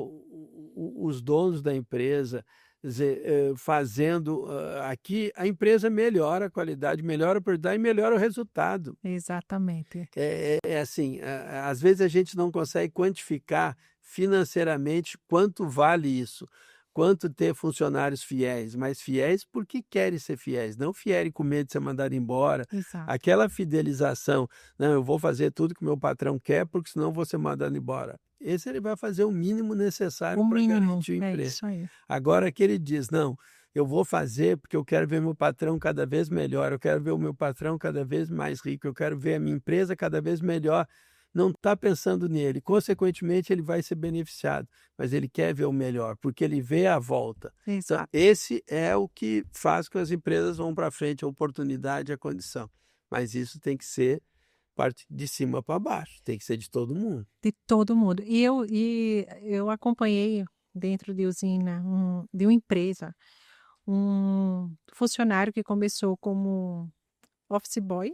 os donos da empresa, quer dizer, fazendo aqui, a empresa melhora a qualidade, melhora a produtividade e melhora o resultado. Exatamente. É assim, às vezes a gente não consegue quantificar financeiramente quanto vale isso, quanto ter funcionários fiéis, mas fiéis porque querem ser fiéis, não fiéis com medo de ser mandado embora. Exato. Aquela fidelização, não, eu vou fazer tudo que meu patrão quer, porque senão eu vou ser mandado embora. Esse ele vai fazer o mínimo necessário para garantir o emprego. Isso aí. Agora que ele diz, não, eu vou fazer porque eu quero ver meu patrão cada vez melhor, eu quero ver o meu patrão cada vez mais rico, eu quero ver a minha empresa cada vez melhor. Não está pensando nele, consequentemente ele vai ser beneficiado, mas ele quer ver o melhor, porque ele vê a volta. Então, esse é o que faz com que as empresas vão para frente, a oportunidade, a condição. Mas isso tem que ser parte de cima para baixo, tem que ser de todo mundo. De todo mundo. E eu acompanhei dentro de usina, de uma empresa, um funcionário que começou como office boy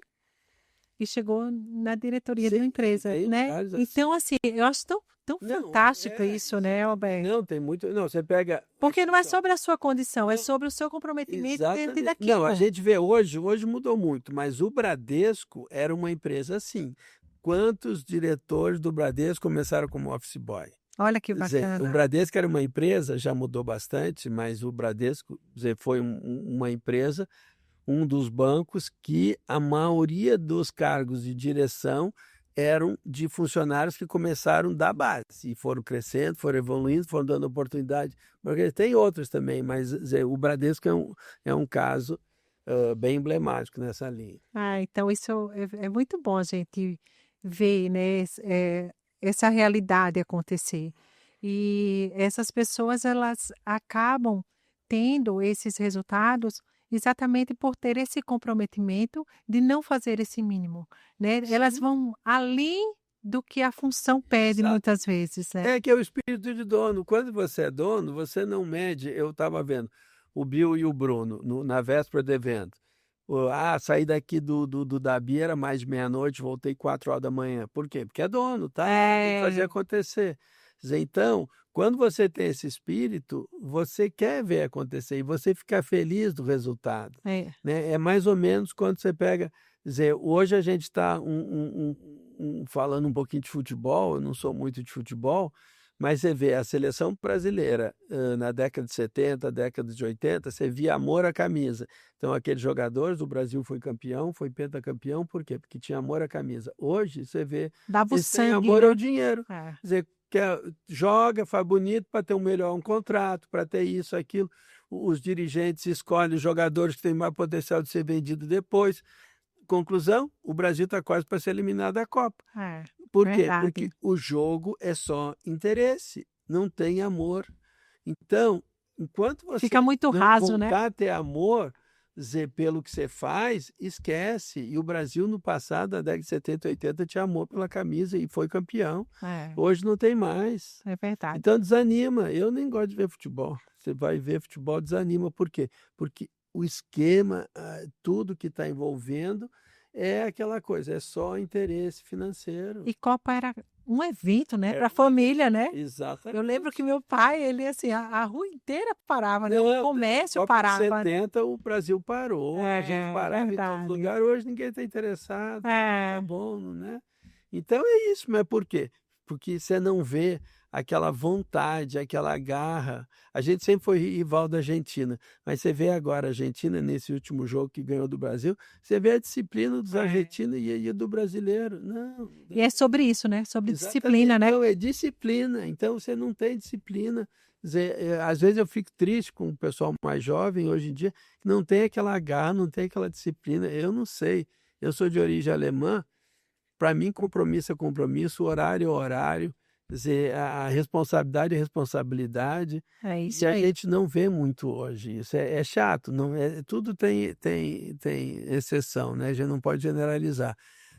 e chegou na diretoria de uma empresa, né? Então, assim, eu acho tão fantástico isso, né, Alberto? Não, tem muito. Não, você pega. Porque não é sobre a sua condição, é sobre o seu comprometimento dentro daquilo. Não, a gente vê hoje mudou muito, mas o Bradesco era uma empresa assim. Quantos diretores do Bradesco começaram como office boy? Olha que bacana. O Bradesco era uma empresa, já mudou bastante, mas o Bradesco foi uma empresa, um dos bancos que a maioria dos cargos de direção eram de funcionários que começaram da base e foram crescendo, foram evoluindo, foram dando oportunidade. Porque tem outros também, mas o Bradesco é um caso bem emblemático nessa linha. Então isso é muito bom a gente ver, né, essa realidade acontecer. E essas pessoas, elas acabam tendo esses resultados exatamente por ter esse comprometimento de não fazer esse mínimo, né? Elas vão além do que a função pede muitas vezes, né? É que é o espírito de dono. Quando você é dono, você não mede. Eu estava vendo o Bill e o Bruno na véspera do evento. Saí daqui do Dabi, era mais de meia-noite, voltei 4 horas da manhã. Por quê? Porque é dono, tá? Tem que fazer acontecer. Então, quando você tem esse espírito, você quer ver acontecer e você fica feliz do resultado. Né? É mais ou menos quando você pega. Hoje a gente está falando um pouquinho de futebol, eu não sou muito de futebol, mas você vê a seleção brasileira na década de 70, década de 80, você via amor à camisa. Então, aqueles jogadores do Brasil foi campeão, foi pentacampeão, por quê? Porque tinha amor à camisa. Hoje, você vê, eles têm amor ao dinheiro. Quer dizer, joga, faz bonito para ter um contrato, para ter isso, aquilo. Os dirigentes escolhem os jogadores que têm mais potencial de ser vendido depois. Conclusão, o Brasil está quase para ser eliminado da Copa. Por quê? Porque o jogo é só interesse, não tem amor. Então, enquanto você fica muito raso, voltar a ter amor, pelo que você faz, esquece. E o Brasil, no passado, na década de 70, 80, tinha amor pela camisa e foi campeão. Hoje não tem mais. É verdade. Então desanima. Eu nem gosto de ver futebol. Você vai ver futebol, desanima. Por quê? Porque o esquema, tudo que está envolvendo é aquela coisa, é só interesse financeiro. E Copa era um evento, né, para a família, né? Exatamente. Eu lembro que meu pai, ele assim, a rua inteira parava, né? Não, O comércio Copa de parava. 70 o Brasil parou, parava em todo lugar, hoje ninguém está interessado, tá bom, né? Então é isso, mas por quê? Porque você não vê aquela vontade, aquela garra. A gente sempre foi rival da Argentina, mas você vê agora a Argentina, nesse último jogo que ganhou do Brasil, você vê a disciplina dos argentinos e do brasileiro. Não. E é sobre isso, né? Sobre Exatamente. disciplina, né? Não, é disciplina. Então você não tem disciplina. Às vezes eu fico triste com o pessoal mais jovem hoje em dia, que não tem aquela garra, não tem aquela disciplina. Eu não sei. Eu sou de origem alemã. Para mim, compromisso é compromisso, horário é horário, quer dizer, a responsabilidade é responsabilidade. É E isso a aí. gente não vê muito hoje. Isso é chato. Não tudo tem exceção, né? A gente não pode generalizar.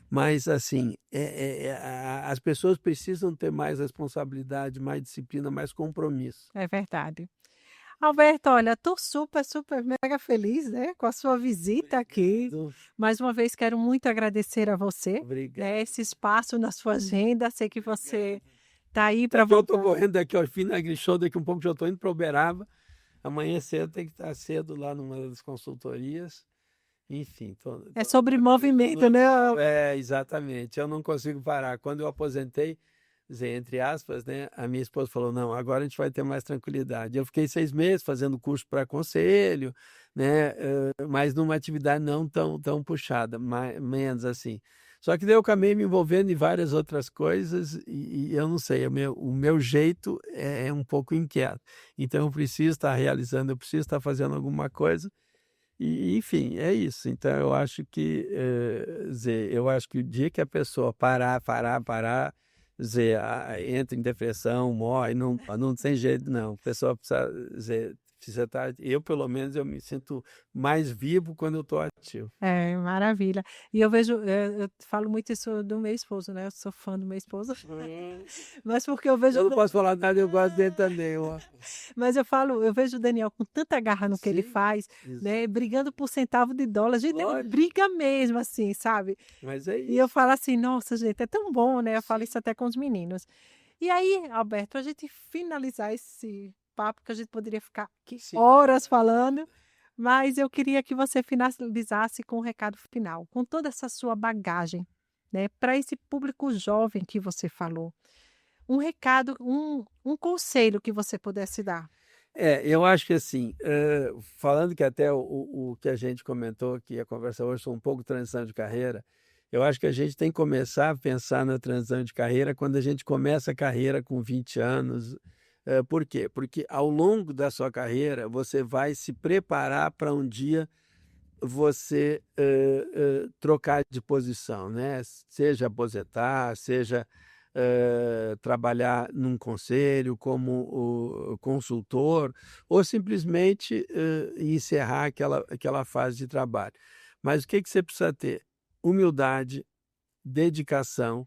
Mas, assim, as pessoas precisam ter mais responsabilidade, mais disciplina, mais compromisso. É verdade. Alberto, olha, estou super, super mega feliz, né, com a sua visita aqui. Mais uma vez, quero muito agradecer a você, né, esse espaço na sua agenda. Sei que você está aí para voltar. Eu estou voltar. correndo daqui ao fim da AgriShow, daqui um pouco já estou indo para Uberaba. Amanhã cedo tem que estar cedo lá numa das consultorias. Enfim. É sobre movimento, né? Exatamente. Eu não consigo parar. Quando eu aposentei, entre aspas, né, a minha esposa falou, não, agora a gente vai ter mais tranquilidade. Eu fiquei 6 meses fazendo curso para conselho, né, mas numa atividade não tão puxada, menos assim. Só que daí eu acabei me envolvendo em várias outras coisas e eu não sei, o meu jeito é um pouco inquieto. Então eu preciso estar realizando, eu preciso estar fazendo alguma coisa. E, enfim, é isso. Então eu acho que o dia que a pessoa parar, entra em depressão, morre, não tem jeito não. A pessoa precisa estar, eu pelo menos eu me sinto mais vivo quando eu estou ativo. Maravilha. E eu vejo, eu falo muito isso do meu esposo, né? Eu sou fã do meu esposo. Mas porque eu vejo. Eu não posso falar nada, eu gosto dele também. Mas eu vejo o Daniel com tanta garra no que ele faz, né? Brigando por centavo de dólar. A gente briga mesmo, assim, sabe? Mas é isso. E eu falo assim, nossa, gente, é tão bom, né? Eu falo isso até com os meninos. E aí, Alberto, a gente finalizar esse papo, que a gente poderia ficar aqui horas falando, mas eu queria que você finalizasse com um recado final, com toda essa sua bagagem, né? Para esse público jovem que você falou. Um recado, um conselho que você pudesse dar. Eu acho que assim, falando que até o que a gente comentou, que a conversa hoje foi um pouco transição de carreira, eu acho que a gente tem que começar a pensar na transição de carreira quando a gente começa a carreira com 20 anos. Por quê? Porque ao longo da sua carreira, você vai se preparar para um dia você trocar de posição, né? Seja aposentar, seja trabalhar num conselho como consultor, ou simplesmente encerrar aquela fase de trabalho. Mas o que você precisa ter? Humildade, dedicação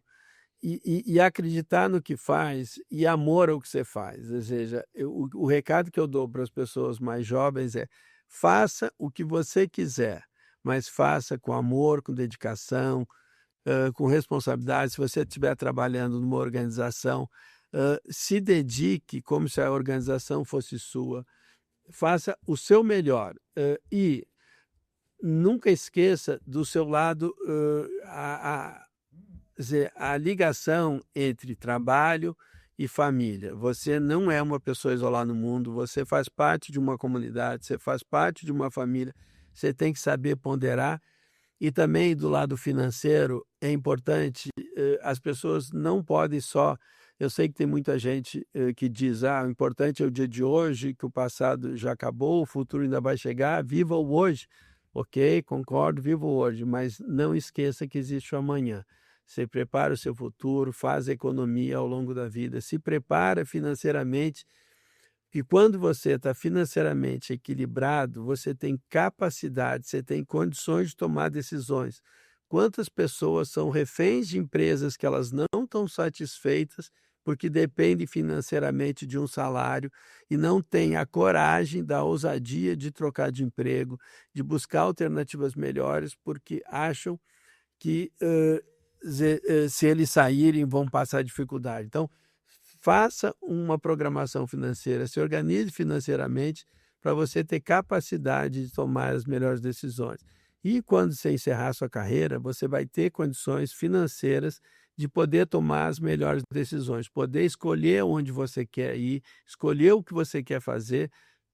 e acreditar no que faz e amor ao que você faz. Ou seja, o recado que eu dou para as pessoas mais jovens é: faça o que você quiser, mas faça com amor, com dedicação, com responsabilidade. Se você estiver trabalhando numa organização, se dedique como se a organização fosse sua. Faça o seu melhor e nunca esqueça do seu lado a ligação entre trabalho e família. Você não é uma pessoa isolada no mundo, você faz parte de uma comunidade, você faz parte de uma família, você tem que saber ponderar. E também do lado financeiro é importante, as pessoas não podem só. Eu sei que tem muita gente que diz: o importante é o dia de hoje, que o passado já acabou, o futuro ainda vai chegar, viva o hoje. Ok, concordo, viva o hoje, mas não esqueça que existe o amanhã. Você prepara o seu futuro, faz economia ao longo da vida, se prepara financeiramente E quando você está financeiramente equilibrado, você tem capacidade, você tem condições de tomar decisões. Quantas pessoas são reféns de empresas que elas não estão satisfeitas porque dependem financeiramente de um salário e não têm a coragem da ousadia de trocar de emprego, de buscar alternativas melhores, porque acham que se eles saírem vão passar dificuldade. Então, faça uma programação financeira, se organize financeiramente para você ter capacidade de tomar as melhores decisões. E quando você encerrar sua carreira, você vai ter condições financeiras de poder tomar as melhores decisões, poder escolher onde você quer ir, escolher o que você quer fazer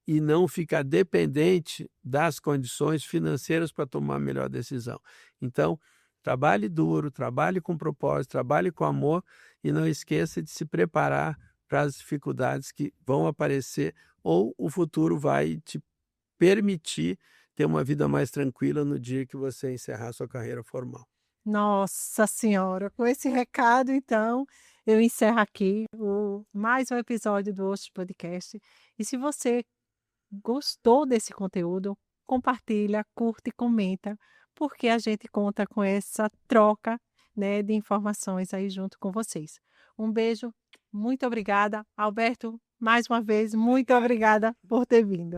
e não ficar dependente das condições financeiras para tomar a melhor decisão. Então, trabalhe duro, trabalhe com propósito, trabalhe com amor e não esqueça de se preparar para as dificuldades que vão aparecer ou o futuro vai te permitir ter uma vida mais tranquila no dia que você encerrar sua carreira formal. Nossa Senhora, com esse recado, então, eu encerro aqui mais um episódio do Hoje Podcast. E se você gostou desse conteúdo, compartilha, curte e comenta, porque a gente conta com essa troca, né, de informações aí junto com vocês. Um beijo, muito obrigada. Alberto, mais uma vez, muito obrigada por ter vindo.